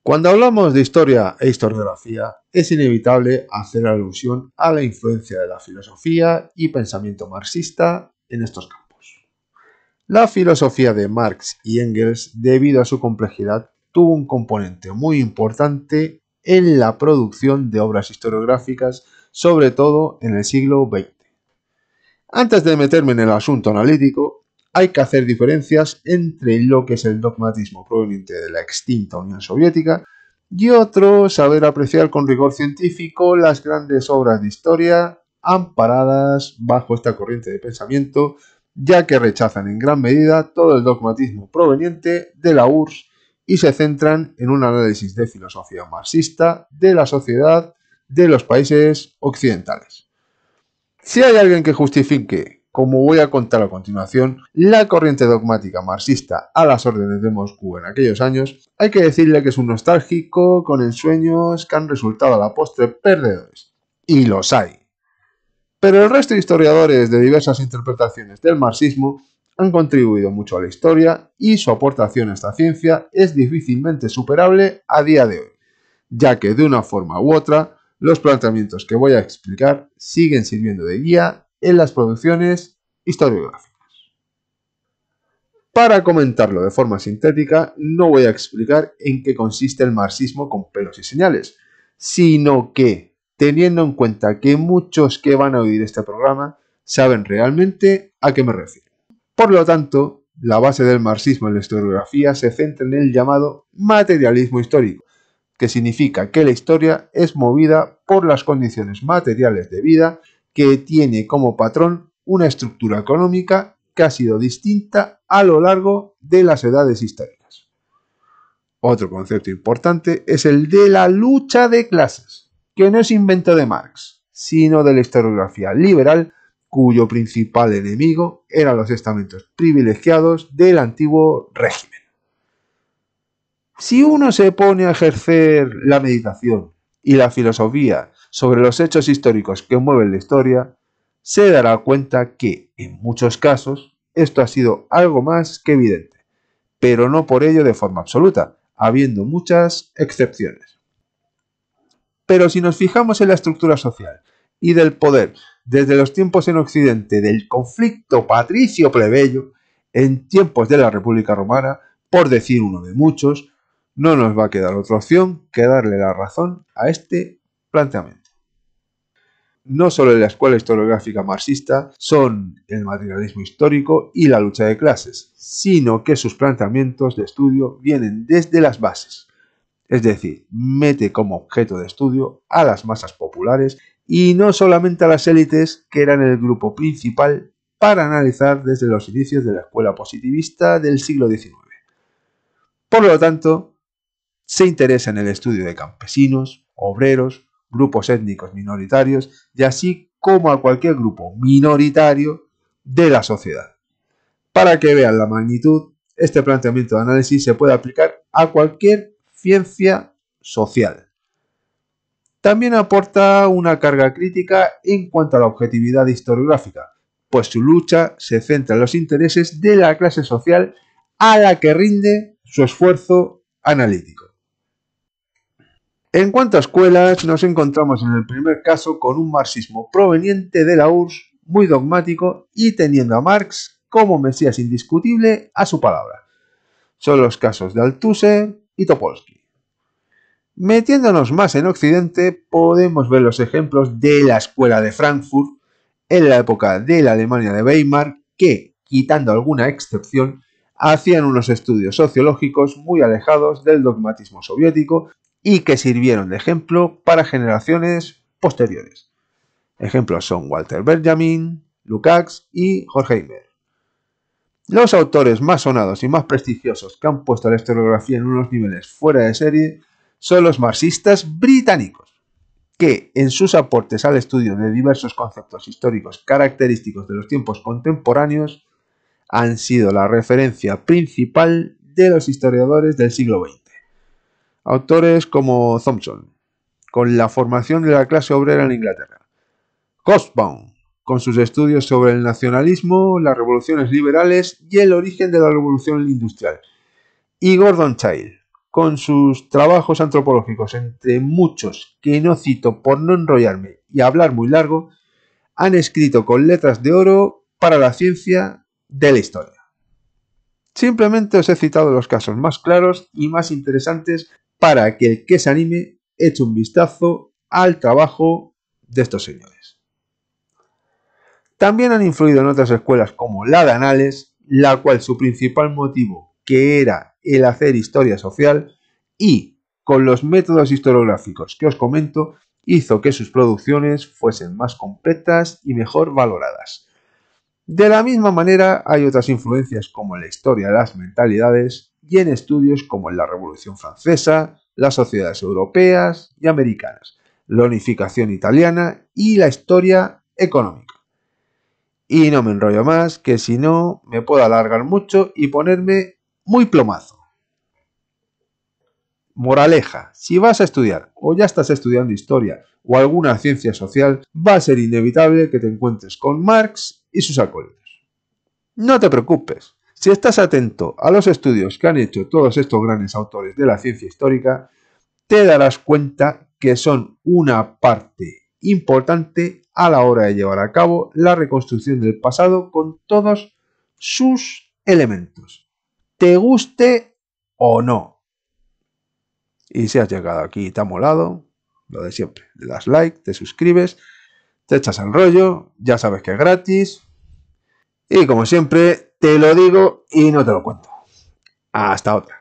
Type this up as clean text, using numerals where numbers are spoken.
Cuando hablamos de historia e historiografía, es inevitable hacer alusión a la influencia de la filosofía y pensamiento marxista en estos campos. La filosofía de Marx y Engels, debido a su complejidad, tuvo un componente muy importante en la producción de obras historiográficas, sobre todo en el siglo XX. Antes de meterme en el asunto analítico, hay que hacer diferencias entre lo que es el dogmatismo proveniente de la extinta Unión Soviética y otro saber apreciar con rigor científico las grandes obras de historia amparadas bajo esta corriente de pensamiento, ya que rechazan en gran medida todo el dogmatismo proveniente de la URSS y se centran en un análisis de filosofía marxista de la sociedad de los países occidentales. Si hay alguien que justifique, como voy a contar a continuación, la corriente dogmática marxista a las órdenes de Moscú en aquellos años, hay que decirle que es un nostálgico con ensueños que han resultado a la postre perdedores. Y los hay. Pero el resto de historiadores de diversas interpretaciones del marxismo han contribuido mucho a la historia y su aportación a esta ciencia es difícilmente superable a día de hoy, ya que de una forma u otra los planteamientos que voy a explicar siguen sirviendo de guía en las producciones historiográficas. Para comentarlo de forma sintética, no voy a explicar en qué consiste el marxismo con pelos y señales, sino que, teniendo en cuenta que muchos que van a oír este programa saben realmente a qué me refiero. Por lo tanto, la base del marxismo en la historiografía se centra en el llamado materialismo histórico, que significa que la historia es movida por las condiciones materiales de vida que tiene como patrón una estructura económica que ha sido distinta a lo largo de las edades históricas. Otro concepto importante es el de la lucha de clases, que no es invento de Marx, sino de la historiografía liberal, cuyo principal enemigo eran los estamentos privilegiados del antiguo régimen. Si uno se pone a ejercer la meditación y la filosofía sobre los hechos históricos que mueven la historia, se dará cuenta que, en muchos casos, esto ha sido algo más que evidente, pero no por ello de forma absoluta, habiendo muchas excepciones. Pero si nos fijamos en la estructura social y del poder desde los tiempos en Occidente del conflicto patricio-plebeyo, en tiempos de la República Romana, por decir uno de muchos, no nos va a quedar otra opción que darle la razón a este planteamiento. No solo en la escuela historiográfica marxista son el materialismo histórico y la lucha de clases, sino que sus planteamientos de estudio vienen desde las bases, es decir, mete como objeto de estudio a las masas populares y no solamente a las élites, que eran el grupo principal para analizar desde los inicios de la escuela positivista del siglo XIX. Por lo tanto, se interesa en el estudio de campesinos, obreros, grupos étnicos minoritarios y así como a cualquier grupo minoritario de la sociedad. Para que vean la magnitud, este planteamiento de análisis se puede aplicar a cualquier ciencia social. También aporta una carga crítica en cuanto a la objetividad historiográfica, pues su lucha se centra en los intereses de la clase social a la que rinde su esfuerzo analítico. En cuanto a escuelas, nos encontramos en el primer caso con un marxismo proveniente de la URSS, muy dogmático y teniendo a Marx como mesías indiscutible a su palabra. Son los casos de Althusser y Topolsky. Metiéndonos más en Occidente, podemos ver los ejemplos de la escuela de Frankfurt en la época de la Alemania de Weimar, que, quitando alguna excepción, hacían unos estudios sociológicos muy alejados del dogmatismo soviético y que sirvieron de ejemplo para generaciones posteriores. Ejemplos son Walter Benjamin, Lukács y Horkheimer. Los autores más sonados y más prestigiosos que han puesto la historiografía en unos niveles fuera de serie son los marxistas británicos, que en sus aportes al estudio de diversos conceptos históricos característicos de los tiempos contemporáneos han sido la referencia principal de los historiadores del siglo XX. Autores como Thompson, con la formación de la clase obrera en Inglaterra, Hobsbawm, con sus estudios sobre el nacionalismo, las revoluciones liberales y el origen de la revolución industrial, y Gordon Childe, con sus trabajos antropológicos, entre muchos que no cito por no enrollarme y hablar muy largo, han escrito con letras de oro para la ciencia de la historia. Simplemente os he citado los casos más claros y más interesantes para que el que se anime eche un vistazo al trabajo de estos señores. También han influido en otras escuelas como la de Anales, la cual su principal motivo, que era el hacer historia social, y con los métodos historiográficos que os comento, hizo que sus producciones fuesen más completas y mejor valoradas. De la misma manera, hay otras influencias como en la historia de las mentalidades y en estudios como en la Revolución Francesa, las sociedades europeas y americanas, la unificación italiana y la historia económica. Y no me enrollo más, que si no me puedo alargar mucho y ponerme muy plomazo. Moraleja, si vas a estudiar o ya estás estudiando historia o alguna ciencia social, va a ser inevitable que te encuentres con Marx y sus acólitos. No te preocupes, si estás atento a los estudios que han hecho todos estos grandes autores de la ciencia histórica, te darás cuenta que son una parte importante a la hora de llevar a cabo la reconstrucción del pasado con todos sus elementos, te guste o no. Y si has llegado aquí y te ha molado, lo de siempre, le das like, te suscribes, te echas el rollo, ya sabes que es gratis. Y como siempre, te lo digo y no te lo cuento. Hasta otra.